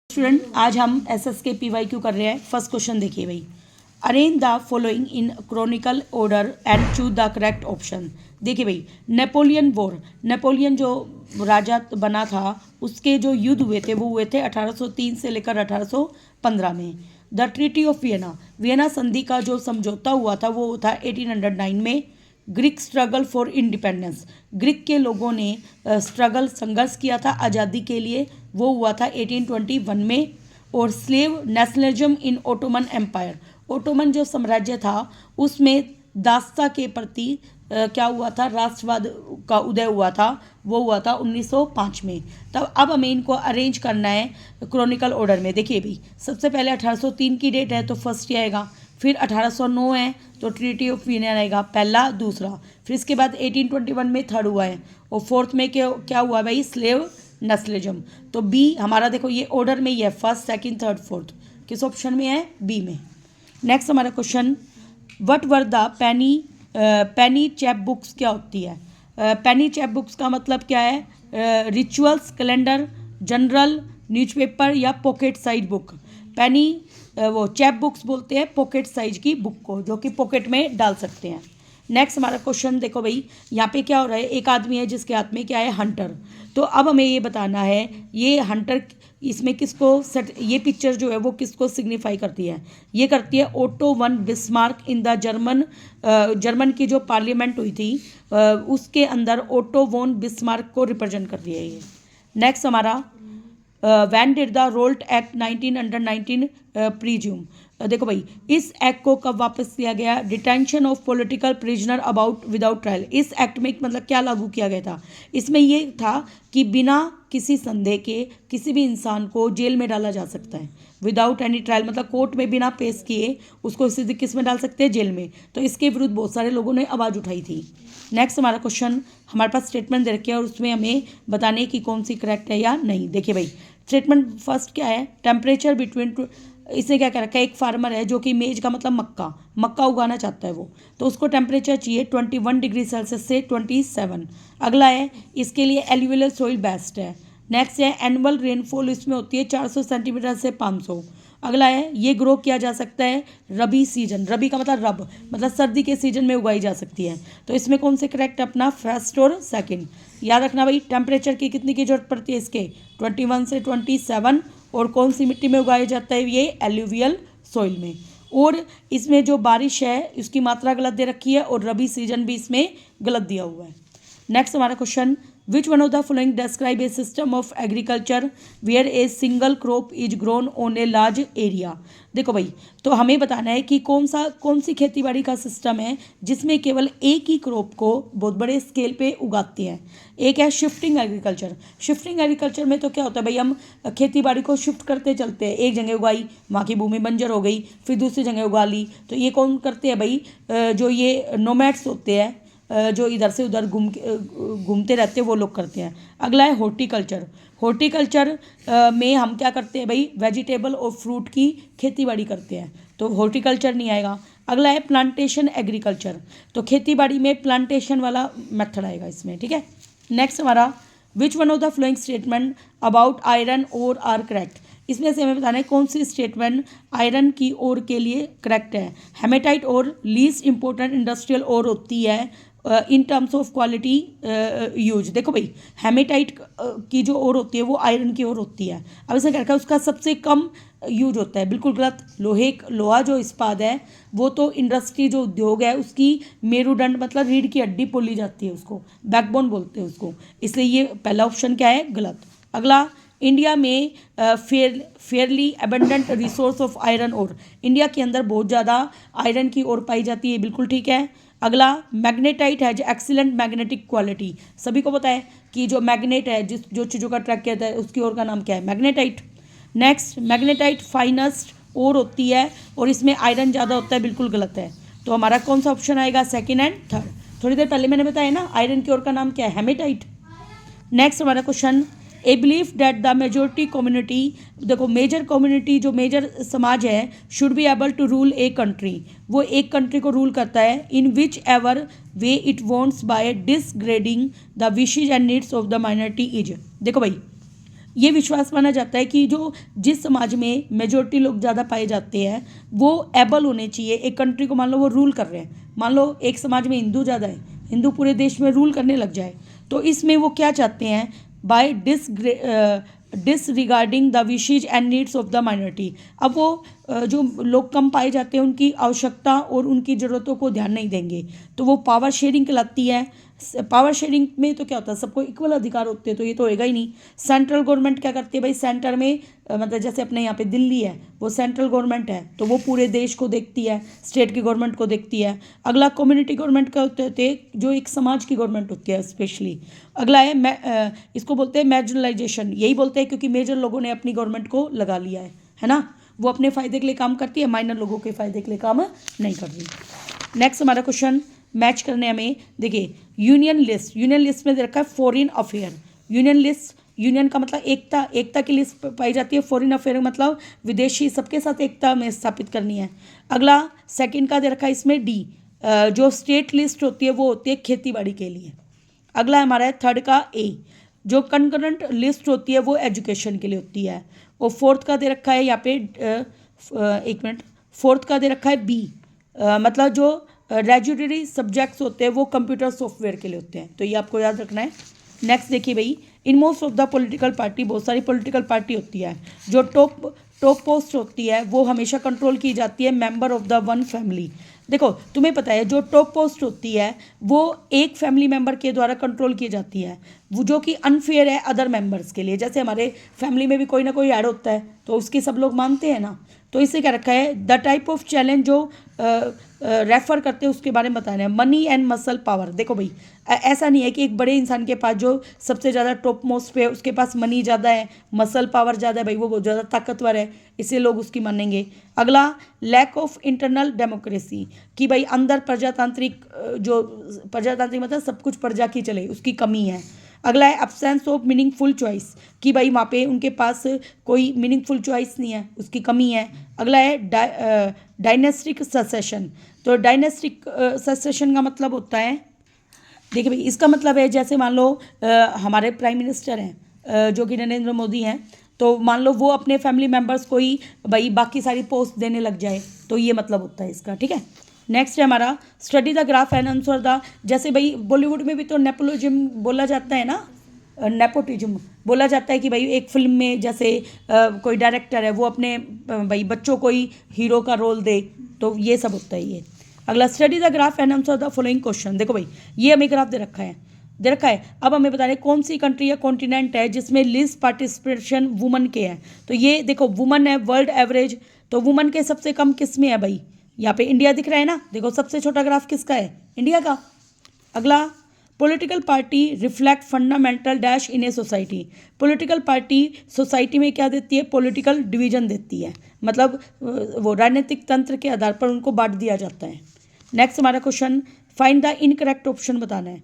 Student, आज हम SSK PYQ कर रहे हैं। फर्स्ट क्वेश्चन देखिए भाई, arrange the following in chronicle order and choose the correct option. देखिए भाई, नेपोलियन वॉर, नेपोलियन जो राजा बना था उसके जो युद्ध हुए थे वो हुए थे 1803 से लेकर 1815 में। The treaty of Vienna, Vienna संधि का जो समझौता हुआ था वो था 1809 में। Greek struggle for independence, Greek के लोगों ने संघर्ष किया था आज़ादी के लिए, वो हुआ था 1821 में। और Slav nationalism in Ottoman empire, Ottoman जो साम्राज्य था उसमें दासता के प्रति क्या हुआ था, राष्ट्रवाद का उदय हुआ था, वो हुआ था 1905 में। तब अब हमें इनको अरेंज करना है क्रॉनिकल ऑर्डर में। देखिए भाई, सबसे पहले 1803 की डेट है तो फर्स्ट ही आएगा, फिर 1809 है तो ट्रीटी ऑफ वियना आएगा पहला दूसरा, फिर इसके बाद 1821 में थर्ड हुआ है, और फोर्थ में क्या हुआ भाई, स्लेव नेशनलिज्म। तो बी हमारा, देखो ये ऑर्डर में ही है, फर्स्ट सेकंड थर्ड फोर्थ, किस ऑप्शन में है, बी में। नेक्स्ट हमारा question, what were the Penney chap books, क्या होती है पेनी चैप बुक्स का मतलब क्या है, रिचुअल्स, कैलेंडर, जनरल, न्यूज़पेपर या पॉकेट साइज बुक। पेनी वो चैप बुक्स बोलते हैं पॉकेट साइज की बुक को, जो कि पॉकेट में डाल सकते हैं। नेक्स्ट हमारा क्वेश्चन देखो भाई, यहाँ पे क्या हो रहा है, एक आदमी है जिसके हाथ में क्या है, हंटर। तो अब हमें ये बताना है ये हंटर इसमें किसको सेट, ये पिक्चर जो है वो किसको सिग्निफाई करती है, ये करती है auto von Bismarck in the German की जो पार्लियामेंट हुई थी उसके अंदर ओटो वोन बिस्मार्क को रिप्रेजेंट करती है ये। नेक्स्ट हमारा, when did the Raoult act 1919 प्रीज्यूम। देखो भाई, इस एक्ट को कब वापस किया गया, detention of political prisoner about without trial. इस एक्ट में मतलब क्या लागू किया गया था, इसमें ये था कि बिना किसी संदेह के किसी भी इंसान को जेल में डाला जा सकता है, विदाउट एनी ट्रायल मतलब कोर्ट में बिना पेश किए उसको सीधे किस में डाल सकते हैं, जेल में। तो इसके विरुद्ध बहुत सारे लोगों ने आवाज़ उठाई थी। नेक्स्ट हमारा क्वेश्चन, हमारे पास स्टेटमेंट दे रखे हैं और उसमें हमें बताने की कौन सी करेक्ट है या नहीं। देखिए भाई, स्टेटमेंट फर्स्ट क्या है, टेम्परेचर बिटवीन, इसने क्या कर रखा है, एक फार्मर है जो कि मेज का मतलब मक्का उगाना चाहता है वो, तो उसको टेम्परेचर चाहिए 21 डिग्री सेल्सियस से 27। अगला है, इसके लिए एल्यूवियल सॉइल बेस्ट है। नेक्स्ट है, एनुअल रेनफॉल इसमें होती है 400 सेंटीमीटर से 500। अगला है, ये ग्रो किया जा सकता है रबी सीजन, रबी का मतलब मतलब सर्दी के सीजन में उगाई जा सकती है। तो इसमें कौन से करेक्ट अपना, फर्स्ट और सेकंड। याद रखना भाई, टेम्परेचर की कितनी की जरूरत पड़ती है, इसके 21 से 27, और कौन सी मिट्टी में उगाया जाता है, ये एल्यूवियल सॉइल में। और इसमें जो बारिश है उसकी मात्रा गलत दे रखी है, और रबी सीजन भी इसमें गलत दिया हुआ है। नेक्स्ट हमारा question, which one of the following describe a system of agriculture where a single crop is grown on a large area. देखो भाई, तो हमें बताना है कि कौन सी खेतीबाड़ी का सिस्टम है जिसमें केवल एक ही क्रॉप को बहुत बड़े स्केल पे उगाते हैं। एक है शिफ्टिंग एग्रीकल्चर। शिफ्टिंग एग्रीकल्चर में तो क्या होता है भाई, हम खेतीबाड़ी को शिफ्ट करते चलते हैं, एक जगह उगाई, वहाँ की भूमि बंजर हो गई, फिर दूसरी जगह उगा ली। तो ये कौन करते हैं भाई, जो ये नोमैड्स होते हैं जो इधर से उधर घूमते रहते हैं, वो लोग करते हैं। अगला है हॉर्टिकल्चर। हॉर्टिकल्चर में हम क्या करते हैं भाई, वेजिटेबल और फ्रूट की खेतीबाड़ी करते हैं, तो हॉर्टिकल्चर नहीं आएगा। अगला है प्लांटेशन एग्रीकल्चर, तो खेतीबाड़ी में प्लांटेशन वाला मेथड आएगा इसमें, ठीक है। नेक्स्ट हमारा, which one of the following statement about iron ore are correct. इसमें से हमें बताना है कौन सी स्टेटमेंट आयरन की ओर के लिए करेक्ट है। हेमेटाइट और लीस्ट इंपॉर्टेंट इंडस्ट्रियल ओर होती है in terms of quality use. देखो भाई, हेमेटाइट की जो ओर होती है वो आयरन की ओर होती है। अब इसने क्या रखा है, उसका सबसे कम यूज होता है, बिल्कुल गलत। लोहा जो इस्पात है वो तो इंडस्ट्री जो उद्योग है उसकी मेरुदंड मतलब रीढ़ की हड्डी बोली जाती है, उसको बैकबोन बोलते हैं उसको, इसलिए ये पहला ऑप्शन क्या है, गलत। अगला, इंडिया में fairly abundant resource of iron ore, India के अंदर बहुत ज़्यादा आयरन की ओर पाई जाती है, बिल्कुल ठीक है। अगला, magnetite has excellent magnetic quality. सभी को पता है कि जो मैग्नेट है, जो चीज़ों का ट्रैक कहता है, उसकी ओर का नाम क्या है, मैग्नेटाइट। नेक्स्ट, मैग्नेटाइट फाइनेस्ट ओर होती है और इसमें आयरन ज़्यादा होता है, बिल्कुल गलत है। तो हमारा कौन सा ऑप्शन आएगा, सेकेंड एंड थर्ड। थोड़ी देर पहले मैंने बताया ना, आयरन की ओर का नाम क्या है, हेमेटाइट। नेक्स्ट हमारा question, a belief that the majority community, देखो मेजर कम्युनिटी जो मेजर समाज है, should be able to rule a country, वो एक कंट्री को रूल करता है, in which ever way it wants by disregarding the wishes and needs of the minority is. देखो भाई, ये विश्वास माना जाता है कि जिस समाज में मेजोरिटी लोग ज़्यादा पाए जाते हैं वो एबल होने चाहिए। एक कंट्री को मान लो वो रूल कर रहे हैं, मान लो एक समाज में हिंदू ज़्यादा है, हिंदू पूरे देश में रूल करने लग जाए, तो इसमें वो क्या चाहते हैं, by disregarding the wishes and needs of the minority. अब वो जो लोग कम पाए जाते हैं उनकी आवश्यकता और उनकी ज़रूरतों को ध्यान नहीं देंगे, तो वो पावर शेयरिंग कहलाती है। पावर शेयरिंग में तो क्या होता है, सबको इक्वल अधिकार होते हैं, तो ये तो होएगा ही नहीं। सेंट्रल गवर्नमेंट क्या करती है भाई, सेंटर में मतलब जैसे अपने यहाँ पे दिल्ली है, वो सेंट्रल गवर्नमेंट है, तो वो पूरे देश को देखती है, स्टेट की गवर्नमेंट को देखती है। अगला कम्युनिटी गवर्नमेंट का होते हैं, जो एक समाज की गवर्नमेंट होती है स्पेशली। अगला है इसको बोलते हैं मैर्जिनलाइजेशन, यही बोलते हैं क्योंकि मेजर लोगों ने अपनी गवर्नमेंट को लगा लिया है ना, वो अपने फ़ायदे के लिए काम करती है, माइनर लोगों के फ़ायदे के लिए काम नहीं कर रही। नेक्स्ट हमारा क्वेश्चन मैच करने हमें, देखिए यूनियन लिस्ट में दे रखा है foreign affair. Union list, union का मतलब एकता की लिस्ट पाई जाती है, फॉरेन अफेयर मतलब विदेशी, सबके साथ एकता में स्थापित करनी है। अगला सेकंड का दे रखा है इसमें डी, जो स्टेट लिस्ट होती है वो होती है खेती बाड़ी के लिए। अगला हमारा है थर्ड का ए, जो कंकरेंट लिस्ट होती है वो एजुकेशन के लिए होती है। और फोर्थ का दे रखा है यहाँ पे एक मिनट, फोर्थ का दे रखा है बी, मतलब जो रेजुडरी सब्जेक्ट्स होते हैं वो कंप्यूटर सॉफ्टवेयर के लिए होते हैं, तो ये आपको याद रखना है। नेक्स्ट देखिए भाई, in most of the political party, बहुत सारी पॉलिटिकल पार्टी होती है, जो टॉप पोस्ट होती है वो हमेशा कंट्रोल की जाती है member of the one family. देखो तुम्हें पता है जो टॉप पोस्ट होती है वो एक फैमिली मेंबर के द्वारा कंट्रोल की जाती है, वो जो कि अनफेयर है अदर मेंबर्स के लिए। जैसे हमारे फैमिली में भी कोई ना कोई ऐड होता है तो उसकी सब लोग मानते हैं ना, तो इसे क्या रखा है, द टाइप ऑफ चैलेंज जो रेफर करते हैं उसके बारे में बताना है। मनी एंड मसल पावर, देखो भाई ऐसा नहीं है कि एक बड़े इंसान के पास जो सबसे ज़्यादा टॉप मोस्ट पे उसके पास मनी ज़्यादा है, मसल पावर ज़्यादा है, भाई वो बहुत ज़्यादा ताकतवर है, इससे लोग उसकी मानेंगे। अगला लैक ऑफ इंटरनल डेमोक्रेसी, कि भाई अंदर प्रजातांत्रिक, जो प्रजातांत्रिक मतलब सब कुछ प्रजा की चले, उसकी कमी है। अगला है एब्सेंस ऑफ मीनिंगफुल चॉइस, कि भाई वहाँ पे उनके पास कोई मीनिंगफुल चॉइस नहीं है, उसकी कमी है। अगला है डायनेस्टिक सक्सेशन, तो डायनेस्टिक सक्सेशन का मतलब होता है, देखिए भाई इसका मतलब है जैसे मान लो हमारे प्राइम मिनिस्टर हैं जो कि नरेंद्र मोदी हैं, तो मान लो वो अपने फैमिली मेम्बर्स को ही भाई बाकी सारी पोस्ट देने लग जाए, तो ये मतलब होता है इसका, ठीक है। नेक्स्ट है हमारा study the graph and answer the, जैसे भाई बॉलीवुड में भी तो नेपोटिज्म बोला जाता है ना, नेपोटिज्म बोला जाता है कि भाई एक फिल्म में जैसे कोई डायरेक्टर है वो अपने भाई बच्चों को ही हीरो का रोल दे, तो ये सब होता है ये। अगला study the graph and answer the following question, देखो भाई ये हमें ग्राफ दे रखा है। अब हमें बता रहे कौन सी कंट्री या कॉन्टिनेंट है जिसमें लिस्ट पार्टिसिपेशन वुमन के है, तो ये देखो वुमन है वर्ल्ड एवरेज, तो वुमन के सबसे कम किस में है भाई, यहाँ पे इंडिया दिख रहा है ना, देखो सबसे छोटा ग्राफ किसका है, इंडिया का। अगला political party reflect fundamental dash in a society, political party society में क्या देती है, पॉलिटिकल डिवीजन देती है, मतलब वो राजनीतिक तंत्र के आधार पर उनको बांट दिया जाता है। नेक्स्ट हमारा question find the incorrect option बताना है।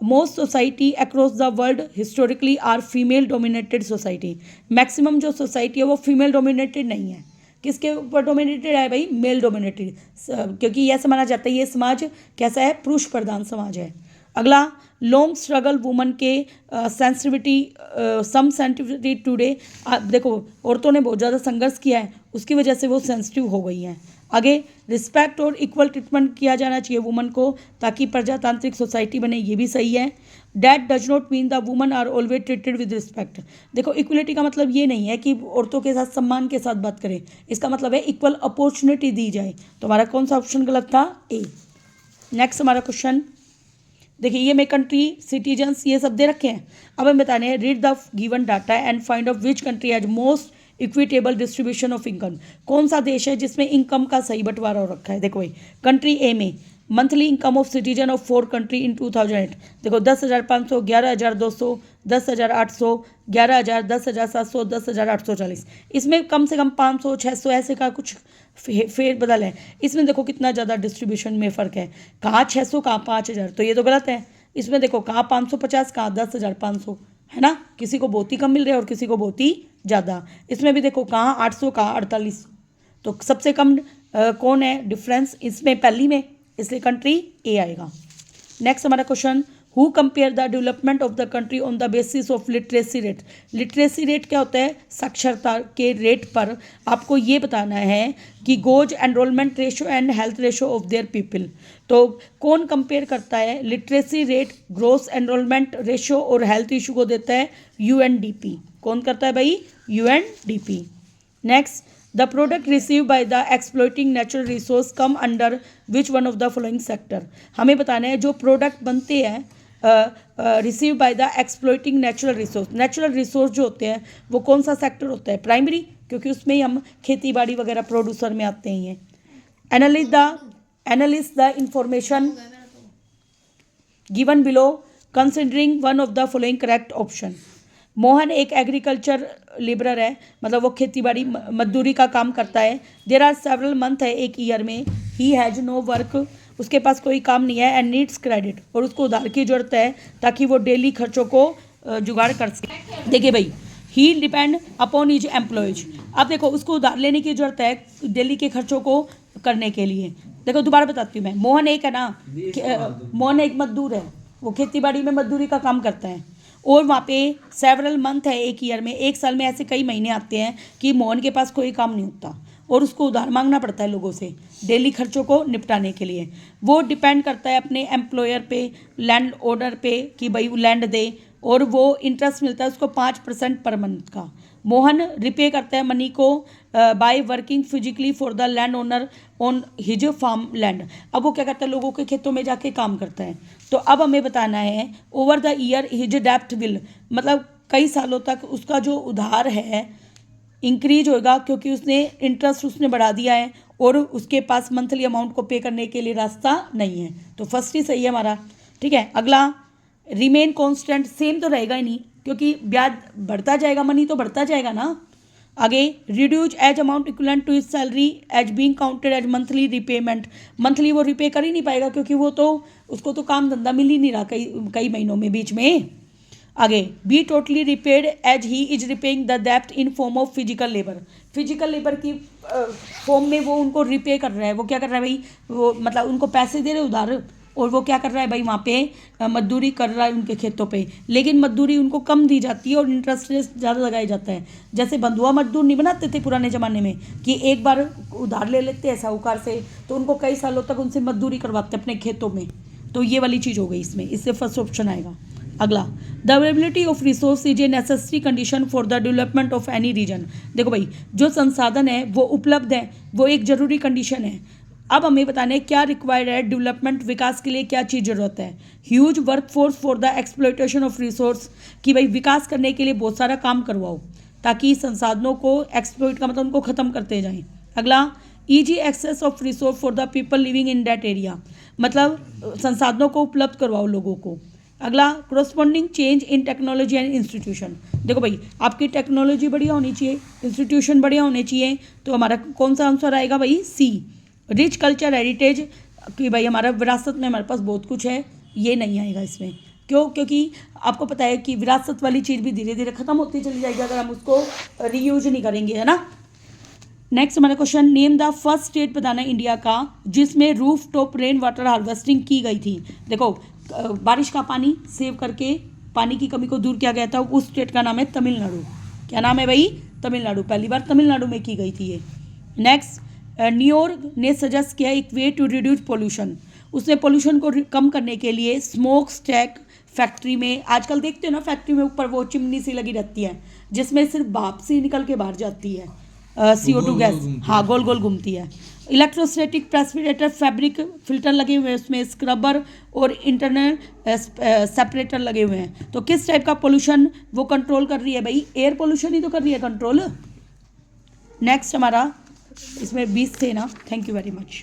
Most society across the world historically are female dominated society, maximum जो सोसाइटी है वो फीमेल डोमिनेटेड नहीं है, किसके ऊपर डोमिनेटेड है भाई, मेल डोमिनेटेड, क्योंकि यह माना जाता है ये समाज कैसा है, पुरुष प्रधान समाज है। अगला लॉन्ग स्ट्रगल वुमन के सेंसिटिविटी सम सेंसिटिविटी टुडे, देखो औरतों ने बहुत ज़्यादा संघर्ष किया है उसकी वजह से वो सेंसिटिव हो गई हैं। आगे रिस्पेक्ट और इक्वल ट्रीटमेंट किया जाना चाहिए वुमन को ताकि प्रजातांत्रिक सोसाइटी बने, ये भी सही है। That does not mean the women are always treated with respect, देखो इक्वलिटी का मतलब ये नहीं है कि औरतों के साथ सम्मान के साथ बात करें, इसका मतलब है इक्वल अपॉर्चुनिटी दी जाए, तो हमारा कौन सा ऑप्शन गलत था, ए। नेक्स्ट हमारा क्वेश्चन देखिए, ये में कंट्री सिटीजन्स ये सब दे रखे हैं। अब हम बताने हैं read the given data and find out which country has most equitable distribution of income, कौन सा देश है जिसमें इनकम का सही बंटवारा हो रखा है। देखो भाई कंट्री ए में monthly income of citizen of 4 country in 2008, देखो 10,500, 11,200, 10,800, 11,000, 10,700, 10,840, इसमें कम से कम 500, 600 ऐसे का कुछ फेर बदल है। इसमें देखो कितना ज़्यादा डिस्ट्रीब्यूशन में फ़र्क है, कहाँ 600 कहाँ 5,000, तो ये तो गलत है। इसमें देखो कहाँ 550 कहाँ 10,500, है ना, किसी को बहुत ही कम मिल रहा है और किसी को बहुत ही ज़्यादा। इसमें भी देखो कहाँ 800 कहाँ 48, तो सबसे कम कौन है डिफरेंस इसमें पहली में, इसलिए कंट्री ए आएगा। नेक्स्ट हमारा question who compare the development of the country on the basis of literacy rate. Literacy rate क्या होता है, साक्षरता के रेट पर आपको ये बताना है कि gross enrolment ratio and health ratio of their people. तो कौन कंपेयर करता है, literacy rate, gross enrolment ratio और हेल्थ इशू को देता है यूएनडीपी। कौन करता है भाई, UNDP. Next, the product receive by the exploiting natural resource come under which one of the following sector. हमें बताना है जो प्रोडक्ट बनते हैं receive by the exploiting natural resource. Natural resource जो होते हैं वो कौन सा सेक्टर होता है, प्राइमरी, क्योंकि उसमें ही हम खेती बाड़ी वगैरह प्रोड्यूसर में आते हैं। Analyse the information given below considering one of the following correct option. मोहन एक एग्रीकल्चर लेबरर है, मतलब वो खेती बाड़ी मजदूरी का काम करता है। देर आर सेवरल मंथ है एक ईयर में। ही हैज़ नो वर्क, उसके पास कोई काम नहीं है। एंड नीड्स क्रेडिट, और उसको उधार की जरूरत है ताकि वो डेली खर्चों को जुगाड़ कर सके। देखिए भाई, ही डिपेंड अपॉन हिज एम्प्लॉयज। अब देखो उसको उधार लेने की जरूरत है डेली के खर्चों को करने के लिए। देखो दोबारा बताती हूँ मैं, मोहन एक है ना, मोहन एक मजदूर है, वो खेती बाड़ी में मजदूरी का काम करता है। और वहाँ पे सेवरल मंथ है एक ईयर में, एक साल में ऐसे कई महीने आते हैं कि मोहन के पास कोई काम नहीं होता और उसको उधार मांगना पड़ता है लोगों से डेली खर्चों को निपटाने के लिए। वो डिपेंड करता है अपने एम्प्लॉयर पे, लैंड ओनर पे कि भाई वो लैंड दे, और वो इंटरेस्ट मिलता है उसको 5% पर मंथ का। मोहन रिपे करता है मनी को by working physically for the land owner on his farm land. अब वो क्या करता है, लोगों के खेतों में जाके काम करता है। तो अब हमें बताना है ओवर द ईयर हिज डेप्ट विल, मतलब कई सालों तक उसका जो उधार है इंक्रीज होगा क्योंकि उसने इंटरेस्ट उसने बढ़ा दिया है और उसके पास मंथली अमाउंट को पे करने के लिए रास्ता नहीं है। तो फर्स्ट ही सही है हमारा। ठीक है, अगला, रिमेन कांस्टेंट, सेम तो रहेगा ही नहीं क्योंकि ब्याज बढ़ता जाएगा, मनी तो बढ़ता जाएगा ना। आगे, reduce as amount equivalent to his salary as being counted as monthly repayment. Monthly वो रिपे कर ही नहीं पाएगा क्योंकि वो तो उसको तो काम धंधा मिल ही नहीं रहा कई महीनों में बीच में। आगे, be totally repaid as he is repaying the डेप्ट in form of physical labour. Physical labour की फॉर्म में वो उनको रिपे कर रहा है। वो क्या कर रहा है भाई, वो मतलब उनको पैसे दे रहे उधार, और वो क्या कर रहा है भाई वहाँ पे मजदूरी कर रहा है उनके खेतों पे, लेकिन मजदूरी उनको कम दी जाती है और इंटरेस्ट ज़्यादा लगाया जाता है। जैसे बंधुआ मजदूर नहीं बनाते थे पुराने ज़माने में कि एक बार उधार ले लेते हैं साहूकार से तो उनको कई सालों तक उनसे मजदूरी करवाते अपने खेतों में। तो ये वाली चीज़ हो गई इसमें, इससे फर्स्ट ऑप्शन आएगा। अगला, the availability of resource is a necessary condition for the development of any region. देखो भाई, जो संसाधन है वो उपलब्ध है, वो एक जरूरी कंडीशन है। अब हमें बताना है क्या रिक्वायर्ड है डेवलपमेंट, विकास के लिए क्या चीज़ ज़रूरत है। Huge workforce for the exploitation of resource, कि भाई विकास करने के लिए बहुत सारा काम करवाओ ताकि संसाधनों को एक्सप्लॉइट का मतलब उनको ख़त्म करते जाएं। अगला, easy access of resource for the people living in that area, मतलब संसाधनों को उपलब्ध करवाओ लोगों को। अगला, corresponding change in technology and institution. देखो भाई, आपकी टेक्नोलॉजी बढ़िया होनी चाहिए, इंस्टीट्यूशन बढ़िया होने चाहिए, तो हमारा कौन सा आंसर आएगा भाई, सी। रिच कल्चर हेरिटेज, कि भाई हमारा विरासत में हमारे पास बहुत कुछ है, ये नहीं आएगा इसमें। क्यों? क्योंकि आपको पता है कि विरासत वाली चीज़ भी धीरे धीरे खत्म होती चली जाएगी अगर हम उसको रीयूज नहीं करेंगे, है ना। नेक्स्ट हमारा question, name the first state बताना है इंडिया का जिसमें roof top rain water harvesting की गई थी। देखो, बारिश का पानी सेव करके पानी की कमी को दूर किया गया था, उस स्टेट का नाम है तमिलनाडु। क्या नाम है भाई, तमिलनाडु। पहली बार तमिलनाडु में की गई थी ये। नेक्स्ट, न्यूयॉर्क ने सजेस्ट किया एक वे टू रिड्यूस पोल्यूशन। उसने पोल्यूशन को कम करने के लिए स्मोक स्टैक फैक्ट्री में, आजकल देखते हो ना फैक्ट्री में ऊपर वो चिमनी सी लगी रहती है जिसमें सिर्फ भाप सी निकल के बाहर जाती है, CO2 गैस, हाँ गोल गोल घूमती है। इलेक्ट्रोस्टैटिक प्रेसिपिटेटर, फैब्रिक फिल्टर लगे हुए हैं उसमें, स्क्रबर और इंटरनल सेपरेटर लगे हुए हैं। तो किस टाइप का पोल्यूशन वो कंट्रोल कर रही है भाई, एयर पोल्यूशन ही तो कर रही है कंट्रोल। नेक्स्ट हमारा इसमें 20 थे ना। Thank you very much.